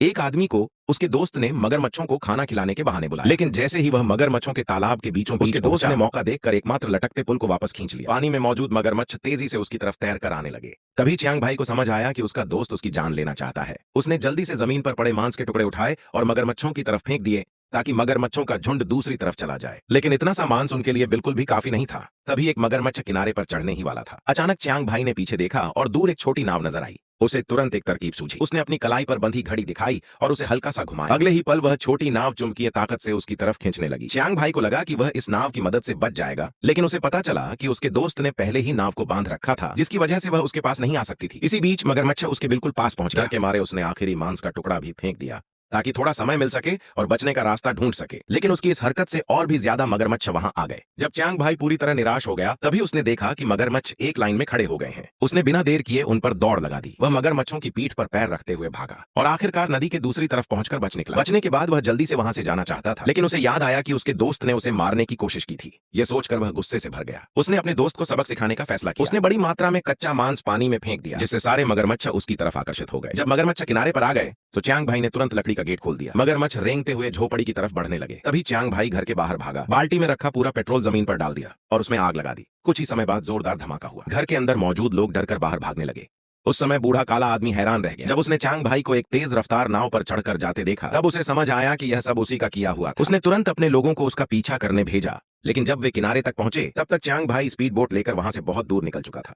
एक आदमी को उसके दोस्त ने मगरमच्छों को खाना खिलाने के बहाने बुलाया, लेकिन जैसे ही वह मगरमच्छों के तालाब के बीचों बीच उसके दोस्त ने मौका देखकर एकमात्र लटकते पुल को वापस खींच लिया। पानी में मौजूद मगरमच्छ तेजी से उसकी तरफ तैर कर आने लगे। तभी चियांग भाई को समझ आया कि उसका दोस्त उसकी जान लेना चाहता है। उसने जल्दी से जमीन पर पड़े मांस के टुकड़े उठाए और मगरमच्छों की तरफ फेंक दिए ताकि मगरमच्छों का झुंड दूसरी तरफ चला जाए। लेकिन इतना सा मांस उनके लिए बिल्कुल भी काफी नहीं था। तभी एक मगरमच्छ किनारे पर चढ़ने ही वाला था। अचानक चियांग भाई ने पीछे देखा और दूर एक छोटी नाव नजर आई। उसे तुरंत एक तरकीब सूझी। उसने अपनी कलाई पर बंधी घड़ी दिखाई और उसे हल्का सा घुमाया। अगले ही पल वह छोटी नाव चुंबकीय ताकत से उसकी तरफ खींचने लगी। चियांग भाई को लगा कि वह इस नाव की मदद से बच जाएगा, लेकिन उसे पता चला कि उसके दोस्त ने पहले ही नाव को बांध रखा था, जिसकी वजह से वह उसके पास नहीं आ सकती थी। इसी बीच मगरमच्छ उसके बिल्कुल पास पहुंच गया। डर के मारे उसने आखिरी मांस का टुकड़ा भी फेंक दिया ताकि थोड़ा समय मिल सके और बचने का रास्ता ढूंढ सके। लेकिन उसकी इस हरकत से और भी ज्यादा मगरमच्छ वहां आ गए। जब चियांग भाई पूरी तरह निराश हो गया, तभी उसने देखा कि मगरमच्छ एक लाइन में खड़े हो गए हैं। उसने बिना देर किए उन पर दौड़ लगा दी। वह मगरमच्छों की पीठ पर पैर रखते हुए भागा और आखिरकार नदी के दूसरी तरफ पहुंचकर बच निकला। बचने के बाद वह जल्दी से वहां से जाना चाहता था, लेकिन उसे याद आया कि उसके दोस्त ने उसे मारने की कोशिश की थी। यह सोचकर वह गुस्से से भर गया। उसने अपने दोस्त को सबक सिखाने का फैसला किया। उसने बड़ी मात्रा में कच्चा मांस पानी में फेंक दिया, जिससे सारे मगरमच्छ उसकी तरफ आकर्षित हो गए। जब मगरमच्छ किनारे पर आ गए तो चियांग भाई ने तुरंत लकड़ी का गेट खोल दिया। मगरमच्छ रेंगते हुए झोपड़ी की तरफ बढ़ने लगे। तभी चियांग भाई घर के बाहर भागा, बाल्टी में रखा पूरा पेट्रोल जमीन पर डाल दिया और उसमें आग लगा दी। कुछ ही समय बाद जोरदार धमाका हुआ। घर के अंदर मौजूद लोग डरकर बाहर भागने लगे। उस समय बूढ़ा काला आदमी हैरान रह गया। जब उसने चियांग भाई को एक तेज रफ्तार नाव पर चढ़कर जाते देखा, तब उसे समझ आया कि यह सब उसी का किया हुआ था। उसने तुरंत अपने लोगों को उसका पीछा करने भेजा, लेकिन जब वे किनारे तक पहुंचे, तब तक चियांग भाई स्पीड बोट लेकर वहां से बहुत दूर निकल चुका था।